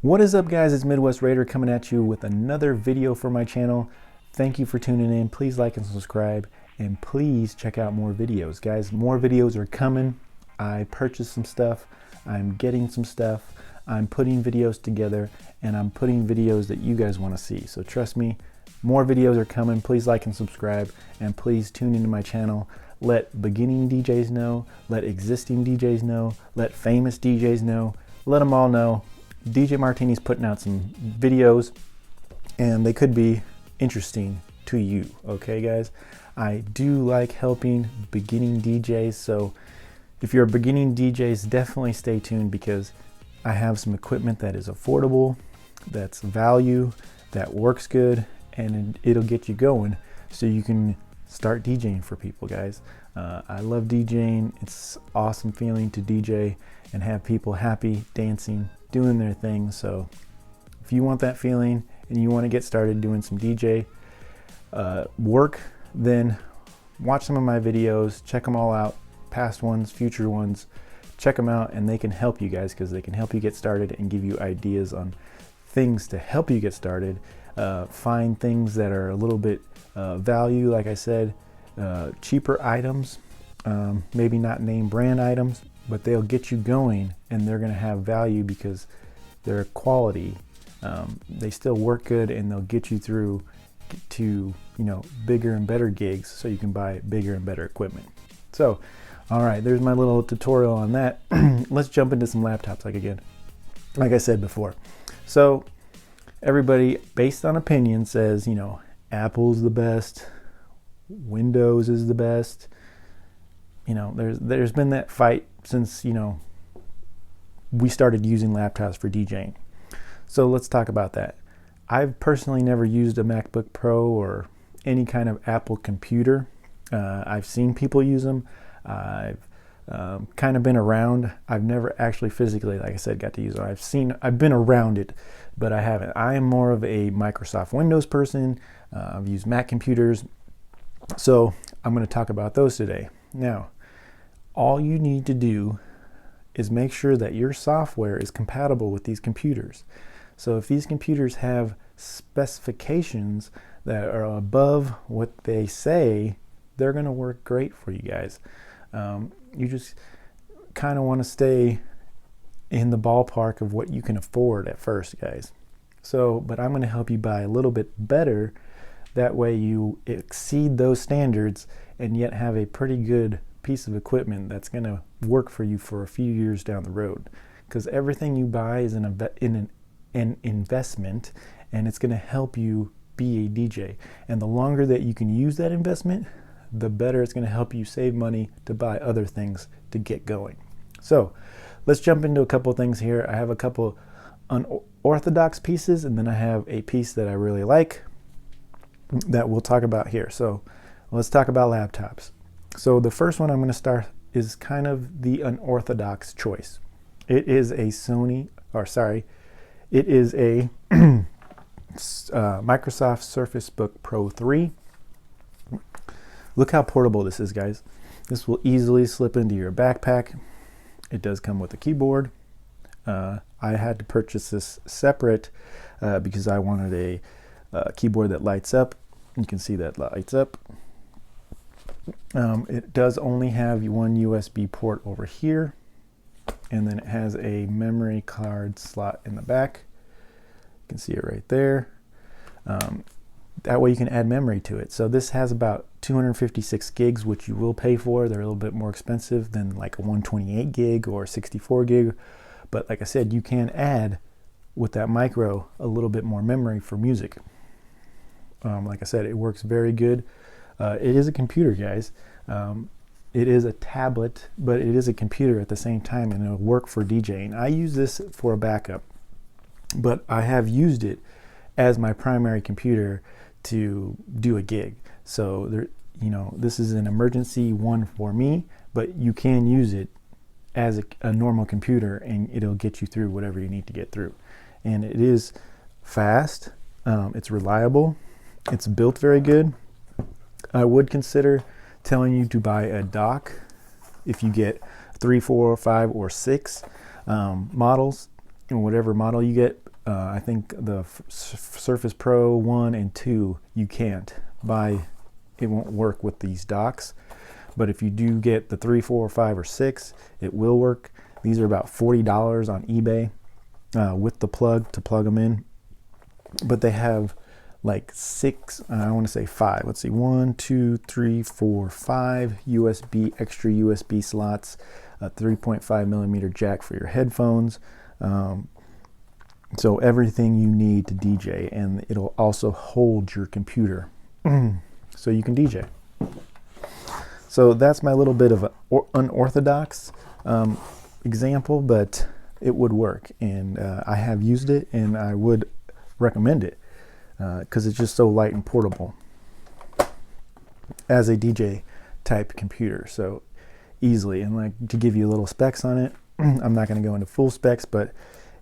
What is up, guys? It's Midwest Raider coming at you with another video for my channel. Thank you for tuning in. Please like and subscribe, and please check out more videos. Guys, more videos are coming. I purchased some stuff. I'm getting some stuff. I'm putting videos together, and I'm putting videos that you guys want to see. So trust me, more videos are coming. Please like and subscribe, and please tune into my channel. Let beginning DJs know, let existing DJs know, let famous DJs know, let them all know. DJ Martini's putting out some videos, and they could be interesting to you, okay guys? I do like helping beginning DJs, so if you're a beginning DJs, definitely stay tuned, because I have some equipment that is affordable, that's value, that works good, and it'll get you going so you can start DJing for people, guys. I love DJing. It's awesome feeling to DJ and have people happy, dancing, doing their thing. So if you want that feeling and you want to get started doing some DJ work, then watch some of my videos, check them all out, past ones, future ones. Check them out, and they can help you guys, because they can help you get started and give you ideas on things to help you get started. Find things that are a little bit value, like I said, cheaper items, maybe not name brand items, but they'll get you going, and they're going to have value because they're quality. They still work good, and they'll get you through to, you know, bigger and better gigs, so you can buy bigger and better equipment. So all right, there's my little tutorial on that. Let's jump into some laptops like I said before. So everybody, based on opinion, says, you know, Apple's the best, Windows is the best. You know, there's been that fight since, you know, we started using laptops for DJing. So let's talk about that. I've personally never used a MacBook Pro or any kind of Apple computer. I've seen people use them. I've kind of been around. I've never actually physically, like I said, got to use it. I've been around it, but I haven't. I am more of a Microsoft Windows person. I've used Mac computers. So I'm going to talk about those today. Now, all you need to do is make sure that your software is compatible with these computers. So if these computers have specifications that are above what they say, they're going to work great for you guys. You just kind of want to stay in the ballpark of what you can afford at first, guys. So, but I'm going to help you buy a little bit better. That way you exceed those standards and yet have a pretty good piece of equipment that's going to work for you for a few years down the road. Because everything you buy is an investment, and it's going to help you be a DJ. And the longer that you can use that investment, the better it's going to help you save money to buy other things to get going. So let's jump into a couple things here. I have a couple unorthodox pieces, and then I have a piece that I really like that we'll talk about here. So let's talk about laptops. So the first one I'm going to start is kind of the unorthodox choice. It is a Microsoft Surface Book Pro 3. Look how portable this is, guys. This will easily slip into your backpack. It does come with a keyboard. I had to purchase this separate because I wanted a keyboard that lights up. You can see that lights up. It does only have one USB port over here, and then it has a memory card slot in the back. You can see it right there. That way you can add memory to it. So this has about 256 gigs, which you will pay for. They're a little bit more expensive than like a 128 gig or 64 gig. But like I said, you can add with that micro a little bit more memory for music. Like I said, it works very good. It is a computer, guys. It is a tablet, but it is a computer at the same time, and it'll work for DJing. I use this for a backup, but I have used it as my primary computer to do a gig. So there, you know, this is an emergency one for me, but you can use it as a normal computer, and it'll get you through whatever you need to get through. And it is fast, it's reliable, it's built very good. I would consider telling you to buy a dock if you get 3, 4, 5, or 6 models, and whatever model you get, I think the Surface Pro 1 and 2 you can't buy. It won't work with these docks. But if you do get the 3, 4, 5, or 6, it will work. These are about $40 on eBay with the plug to plug them in. But they have like 6, I want to say 5. Let's see, 1, 2, 3, 4, 5 extra USB slots, a 3.5 millimeter jack for your headphones. So everything you need to DJ, and it'll also hold your computer so you can DJ. So that's my little bit of an unorthodox example, but it would work, and I have used it, and I would recommend it because it's just so light and portable as a DJ type computer. So easily, and like to give you a little specs on it, I'm not going to go into full specs, but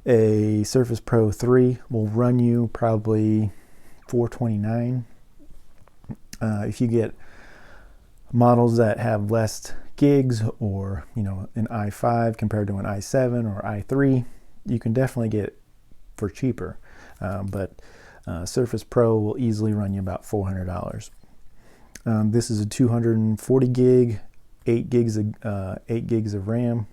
a Surface Pro 3 will run you probably $429. If you get models that have less gigs, or an i5 compared to an i7 or i3, you can definitely get for cheaper. But Surface Pro will easily run you about $400. This is a 240 gig, 8 gigs of RAM,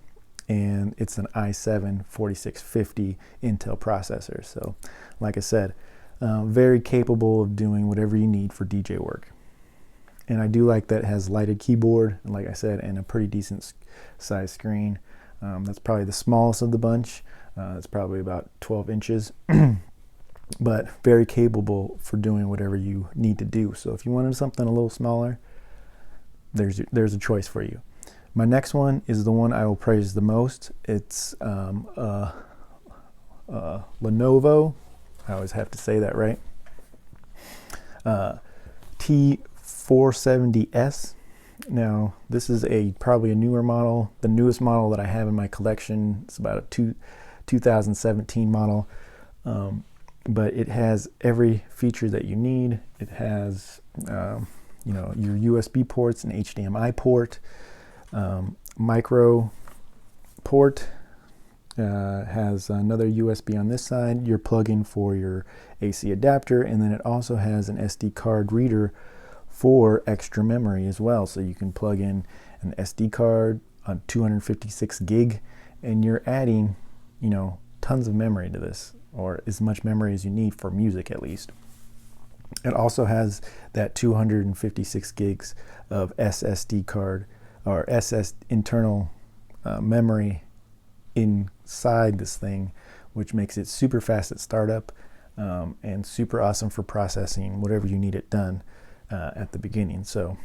and it's an i7 4650 Intel processor. So like I said, very capable of doing whatever you need for DJ work. And I do like that it has lighted keyboard, and like I said, and a pretty decent size screen. That's probably the smallest of the bunch. It's probably about 12 inches, but very capable for doing whatever you need to do. So if you wanted something a little smaller, there's a choice for you. My next one is the one I will praise the most. It's Lenovo. I always have to say that right. T470S. Now this is probably a newer model, the newest model that I have in my collection. It's about a 2017 model, but it has every feature that you need. It has your USB ports, an HDMI port, micro port, has another USB on this side, your plug-in for your AC adapter, and then it also has an SD card reader for extra memory as well. So you can plug in an SD card on 256 gig, and you're adding tons of memory to this, or as much memory as you need for music at least. It also has that 256 gigs of SSD card, or internal memory inside this thing, which makes it super fast at startup, and super awesome for processing whatever you need it done at the beginning. So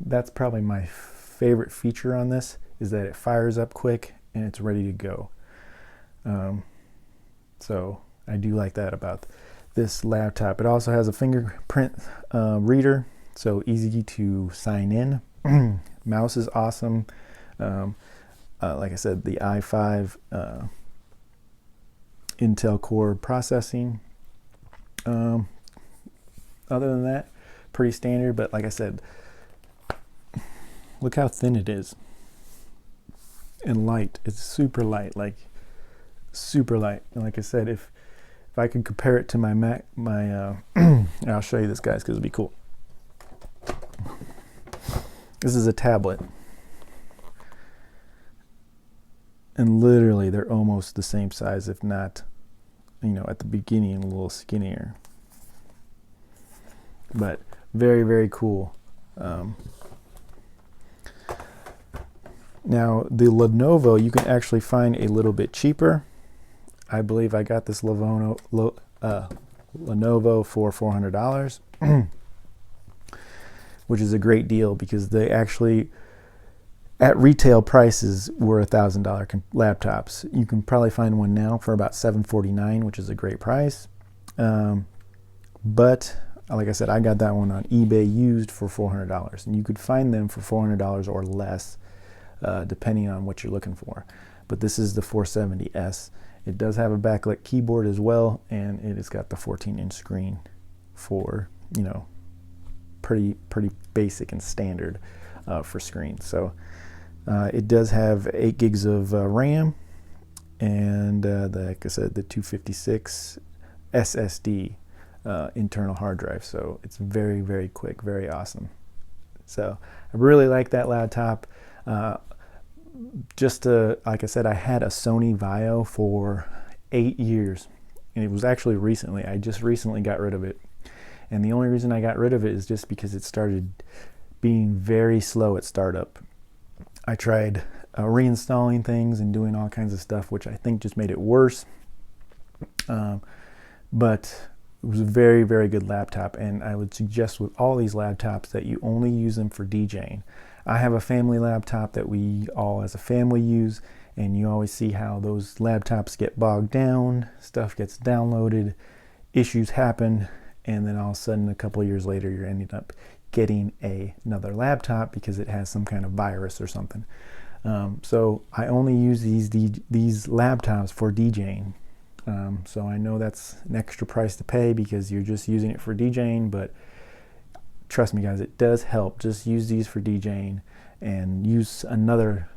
that's probably my favorite feature on this, is that it fires up quick and it's ready to go. So I do like that about this laptop. It also has a fingerprint reader, so easy to sign in. Mouse is awesome. Like I said, the i5 Intel Core processing. Other than that, pretty standard, but like I said, look how thin it is and light. It's super light, like super light. And like I said, if I could compare it to my Mac, I'll show you this, guys, because it'd be cool. This is a tablet, and literally they're almost the same size, if not, at the beginning a little skinnier. But very, very cool. Now the Lenovo you can actually find a little bit cheaper. I believe I got this Lenovo for $400, which is a great deal, because they actually, at retail prices, were $1,000 laptops. You can probably find one now for about $749, which is a great price. But like I said, I got that one on eBay used for $400, and you could find them for $400 or less, depending on what you're looking for. But this is the 470S. It does have a backlit keyboard as well, and it has got the 14-inch screen for, pretty basic and standard for screens. So it does have 8 gigs of RAM, and like I said, the 256 SSD internal hard drive. So it's very, very quick, very awesome. So I really like that laptop. Like I said, I had a Sony Vaio for 8 years, and it was actually recently. I just recently got rid of it, and the only reason I got rid of it is just because it started being very slow at startup. I tried reinstalling things and doing all kinds of stuff, which I think just made it worse. But it was a very, very good laptop, and I would suggest with all these laptops that you only use them for DJing. I have a family laptop that we all as a family use, and you always see how those laptops get bogged down, stuff gets downloaded, issues happen, and then all of a sudden a couple of years later you're ending up getting another laptop because it has some kind of virus or something. So I only use these laptops for DJing. So I know that's an extra price to pay because you're just using it for DJing, but trust me guys, it does help. Just use these for DJing and use another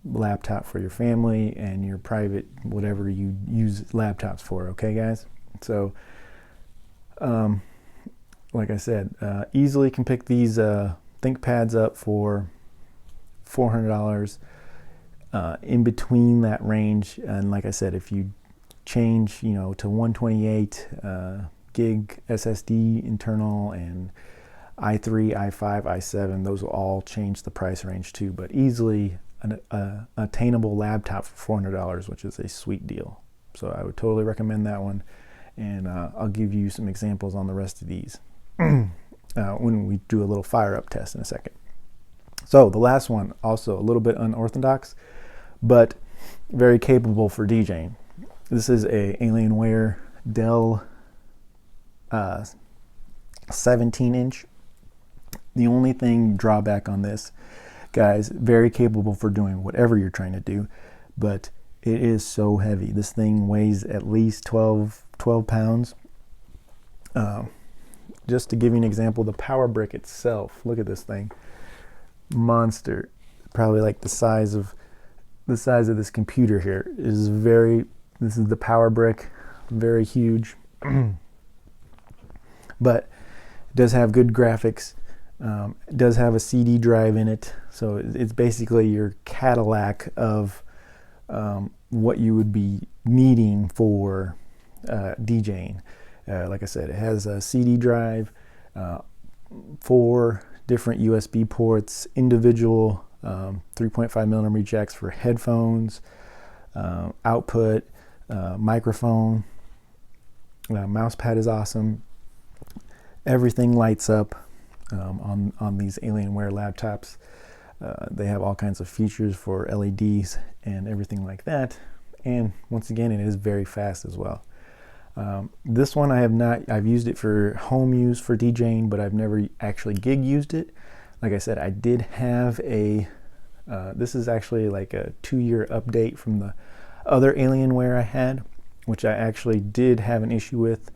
laptop for your family and your private, whatever you use laptops for, okay guys? So like I said, easily can pick these ThinkPads up for $400. In between that range, and like I said, if you change to 128 gig SSD internal and i3, i5, i7, those will all change the price range too, but easily an attainable laptop for $400, which is a sweet deal. So I would totally recommend that one, and I'll give you some examples on the rest of these when we do a little fire up test in a second. So the last one, also a little bit unorthodox, but very capable for DJing. This is a Alienware Dell 17-inch. The only drawback on this, guys, very capable for doing whatever you're trying to do, but it is so heavy. This thing weighs at least 12 pounds. Just to give you an example, the power brick itself, look at this thing, monster, probably like the size of this computer here. This is the power brick, very huge. But it does have good graphics. It does have a CD drive in it, so it's basically your Cadillac of what you would be needing for DJing. Like I said, it has a CD drive, 4 different USB ports, individual 3.5 millimeter jacks for headphones, output, microphone, mouse pad is awesome. Everything lights up on these Alienware laptops. They have all kinds of features for LEDs and everything like that. And once again, it is very fast as well. This one I've used it for home use for DJing, but I've never actually gig used it. Like I said, I did have this is actually like a 2-year update from the other Alienware I had, which I actually did have an issue with.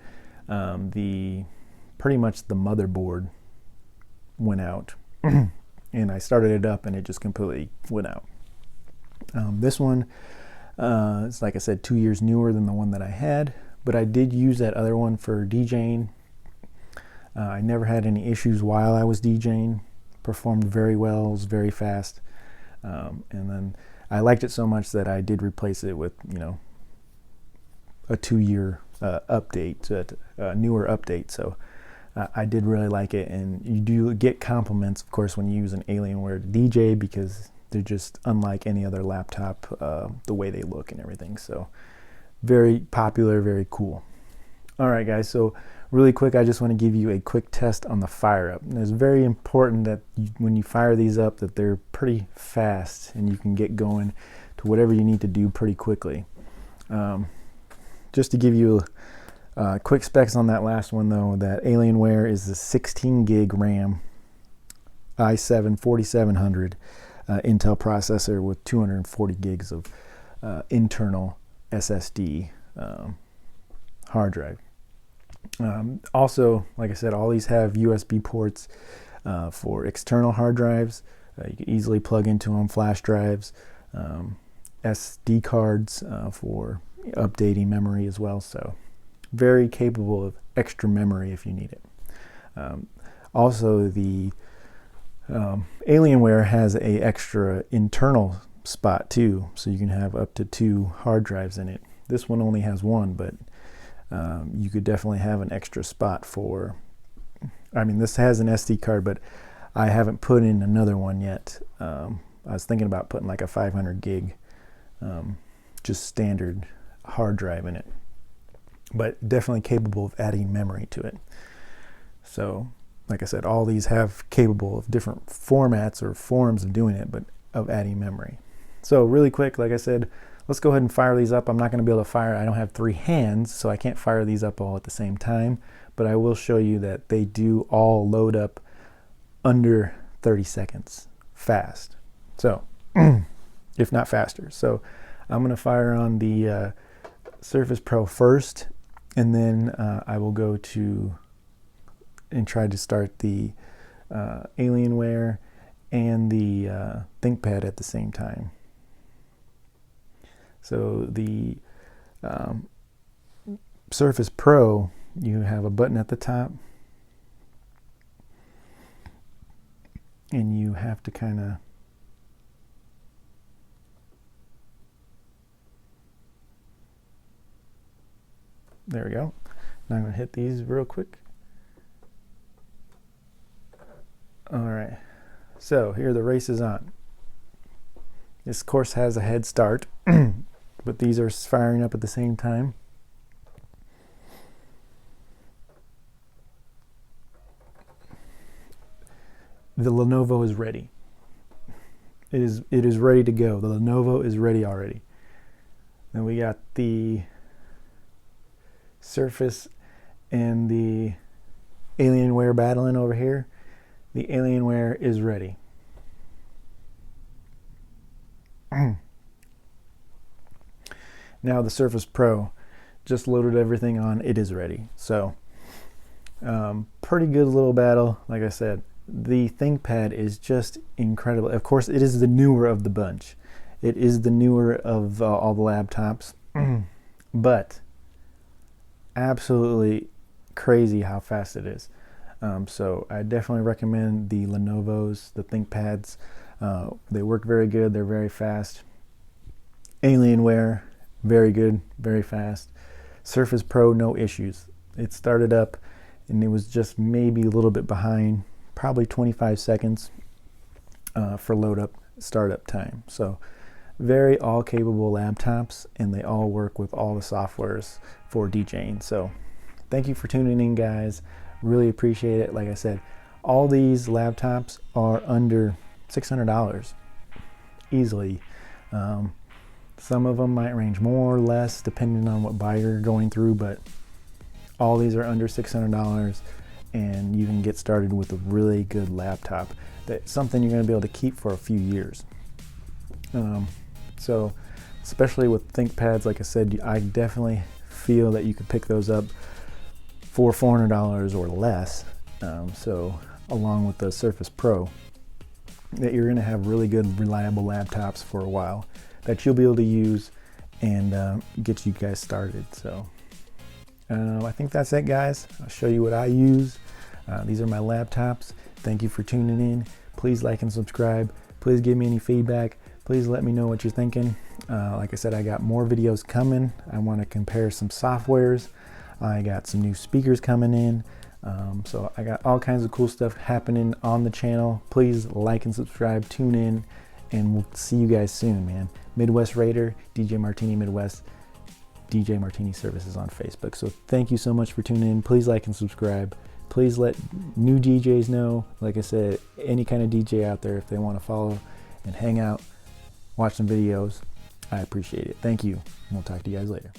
Pretty much the motherboard went out and I started it up and it just completely went out. This one is, like I said, 2 years newer than the one that I had, but I did use that other one for DJing. I never had any issues while I was DJing. Performed very well, it was very fast. And then I liked it so much that I did replace it with, a 2-year update, newer update. So I did really like it, and you do get compliments, of course, when you use an Alienware DJ because they're just unlike any other laptop, the way they look and everything. So very popular, very cool. All right, guys, so really quick, I just want to give you a quick test on the fire up. And it's very important that when you fire these up that they're pretty fast and you can get going to whatever you need to do pretty quickly. Just to give you quick specs on that last one though, that Alienware is the 16 gig RAM i7 4700 Intel processor with 240 gigs of internal SSD hard drive. Also, like I said, all these have USB ports for external hard drives. You can easily plug into them, flash drives, SD cards for updating memory as well. So very capable of extra memory if you need it. Also, the Alienware has a extra internal spot too, so you can have up to 2 hard drives in it. This one only has 1, but you could definitely have an extra spot for, I mean, this has an SD card, but I haven't put in another one yet. I was thinking about putting like a 500 gig just standard hard drive in it, but definitely capable of adding memory to it. So like I said, all these have capable of different formats or forms of doing it, but of adding memory. So really quick, like I said, let's go ahead and fire these up. I'm not going to be able to fire, I don't have 3 hands, so I can't fire these up all at the same time, but I will show you that they do all load up under 30 seconds fast. So, if not faster. So I'm going to fire on the Surface Pro first, and then I will go to and try to start the Alienware and the ThinkPad at the same time. So the Surface Pro, you have a button at the top, and you have to kind of there we go. Now I'm going to hit these real quick. All right, so here the race is on. This course has a head start, but these are firing up at the same time. The Lenovo is ready. It is ready to go. The Lenovo is ready already. Then we got the Surface and the Alienware battling over here. The Alienware is ready. Now the Surface Pro just loaded everything on. It is ready. So pretty good little battle. Like I said, the ThinkPad is just incredible. Of course, it is the newer of the bunch. It is the newer of all the laptops, but absolutely crazy how fast it is. So I definitely recommend the Lenovo's, the ThinkPads. They work very good. They're very fast. Alienware, very good, very fast. Surface Pro, no issues. It started up and it was just maybe a little bit behind, probably 25 seconds for load up, startup time. So very all capable laptops, and they all work with all the softwares for DJing. So thank you for tuning in, guys. Really appreciate it. Like I said, all these laptops are under $600 easily. Some of them might range more or less depending on what buyer you're going through, but all these are under $600, and you can get started with a really good laptop. That's something you're going to be able to keep for a few years. So especially with ThinkPads, like I said, I definitely feel that you could pick those up for $400 or less. So along with the Surface Pro, that you're going to have really good, reliable laptops for a while that you'll be able to use and get you guys started. So I think that's it, guys. I'll show you what I use. These are my laptops. Thank you for tuning in. Please like and subscribe. Please give me any feedback. Please let me know what you're thinking. Like I said, I got more videos coming. I want to compare some softwares. I got some new speakers coming in. So I got all kinds of cool stuff happening on the channel. Please like and subscribe, tune in, and we'll see you guys soon, man. Midwest Raider, DJ Martini Midwest, DJ Martini Services on Facebook. So thank you so much for tuning in. Please like and subscribe. Please let new DJs know, like I said, any kind of DJ out there, if they want to follow and hang out, watch some videos, I appreciate it. Thank you, and we'll talk to you guys later.